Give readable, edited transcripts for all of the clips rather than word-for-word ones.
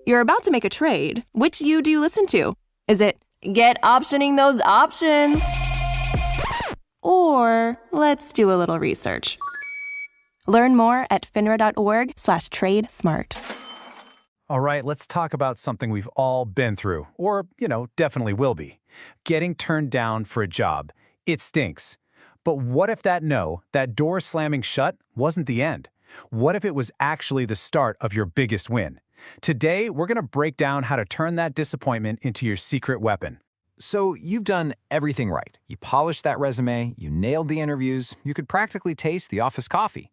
You're about to make a trade. Which you do you listen to? Is it get optioning those options? Or let's do a little research. Learn more at finra.org/tradesmart. All right, let's talk about something we've all been through, or, definitely will be. Getting turned down for a job. It stinks. But what if that no, that door slamming shut, wasn't the end? What if it was actually the start of your biggest win? Today, we're going to break down how to turn that disappointment into your secret weapon. So you've done everything right. You polished that resume, you nailed the interviews, you could practically taste the office coffee.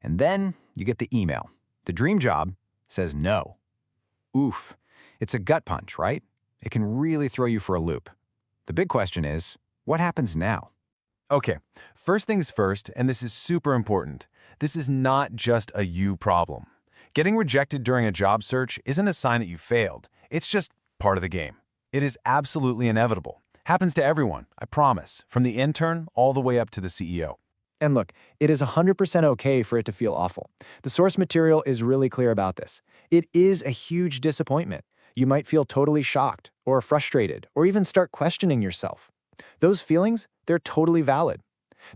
And then you get the email. The dream job says no. Oof. It's a gut punch, right? It can really throw you for a loop. The big question is, what happens now? Okay, first things first, and this is super important. This is not just a you problem. Getting rejected during a job search isn't a sign that you failed. It's just part of the game. It is absolutely inevitable. Happens to everyone, I promise, from the intern all the way up to the CEO. And look, it is 100% okay for it to feel awful. The source material is really clear about this. It is a huge disappointment. You might feel totally shocked or frustrated or even start questioning yourself. Those feelings, they're totally valid.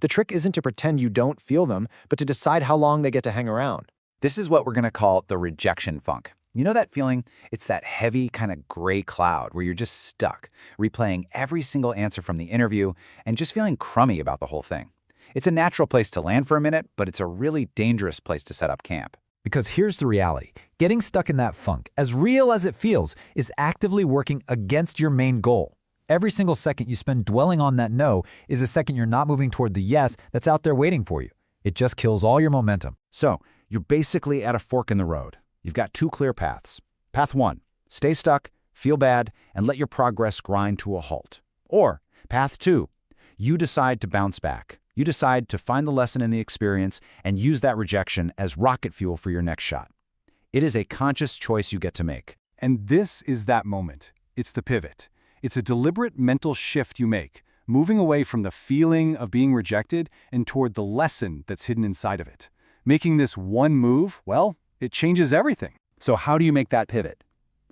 The trick isn't to pretend you don't feel them, but to decide how long they get to hang around. This is what we're going to call the rejection funk. You know that feeling? It's that heavy kind of gray cloud where you're just stuck, replaying every single answer from the interview and just feeling crummy about the whole thing. It's a natural place to land for a minute, but it's a really dangerous place to set up camp. Because here's the reality. Getting stuck in that funk, as real as it feels, is actively working against your main goal. Every single second you spend dwelling on that no is a second you're not moving toward the yes that's out there waiting for you. It just kills all your momentum. So, you're basically at a fork in the road. You've got two clear paths. Path 1, stay stuck, feel bad, and let your progress grind to a halt. Or, path 2, you decide to bounce back. You decide to find the lesson in the experience and use that rejection as rocket fuel for your next shot. It is a conscious choice you get to make. And this is that moment. It's the pivot. It's a deliberate mental shift you make, moving away from the feeling of being rejected and toward the lesson that's hidden inside of it. Making this one move, well, it changes everything. So how do you make that pivot?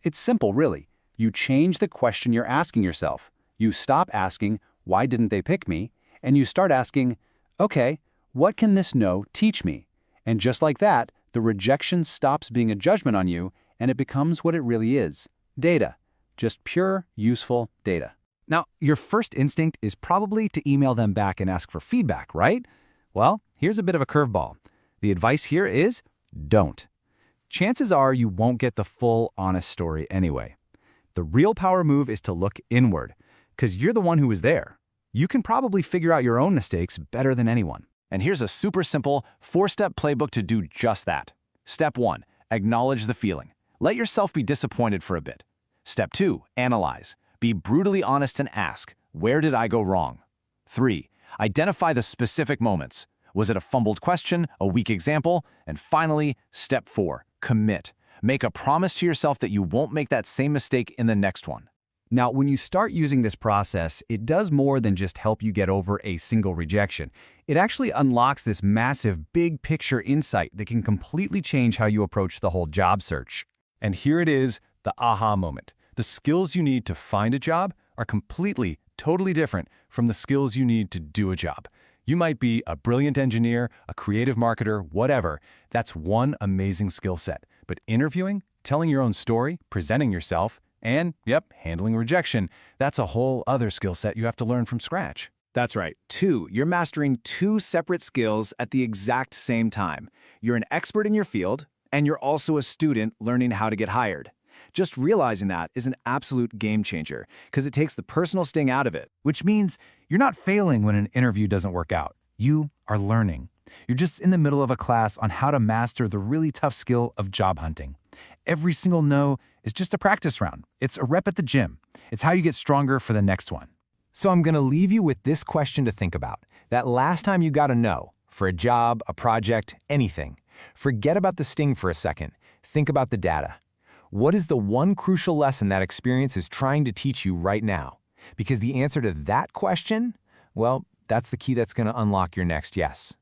It's simple, really. You change the question you're asking yourself. You stop asking, why didn't they pick me? And you start asking, okay, what can this no teach me? And just like that, the rejection stops being a judgment on you and it becomes what it really is. Data. Just pure, useful data. Now, your first instinct is probably to email them back and ask for feedback, right? Well, here's a bit of a curveball. The advice here is don't. Chances are you won't get the full, honest story anyway. The real power move is to look inward, because you're the one who was there. You can probably figure out your own mistakes better than anyone. And here's a super simple 4-step playbook to do just that. Step 1, acknowledge the feeling. Let yourself be disappointed for a bit. Step 2, analyze. Be brutally honest and ask, where did I go wrong? 3, identify the specific moments. Was it a fumbled question, a weak example? And finally, step 4, commit. Make a promise to yourself that you won't make that same mistake in the next one. Now, when you start using this process, it does more than just help you get over a single rejection. It actually unlocks this massive, big picture insight that can completely change how you approach the whole job search. And here it is, the aha moment. The skills you need to find a job are completely, totally different from the skills you need to do a job. You might be a brilliant engineer, a creative marketer, whatever. That's one amazing skill set. But interviewing, telling your own story, presenting yourself, and, handling rejection, that's a whole other skill set you have to learn from scratch. That's right. You're mastering two separate skills at the exact same time. You're an expert in your field, and you're also a student learning how to get hired. Just realizing that is an absolute game changer, because it takes the personal sting out of it. Which means you're not failing when an interview doesn't work out. You are learning. You're just in the middle of a class on how to master the really tough skill of job hunting. Every single no is just a practice round. It's a rep at the gym. It's how you get stronger for the next one. So I'm going to leave you with this question to think about. That last time you got a no, for a job, a project, anything, forget about the sting for a second. Think about the data. What is the one crucial lesson that experience is trying to teach you right now? Because the answer to that question, well, that's the key that's going to unlock your next yes.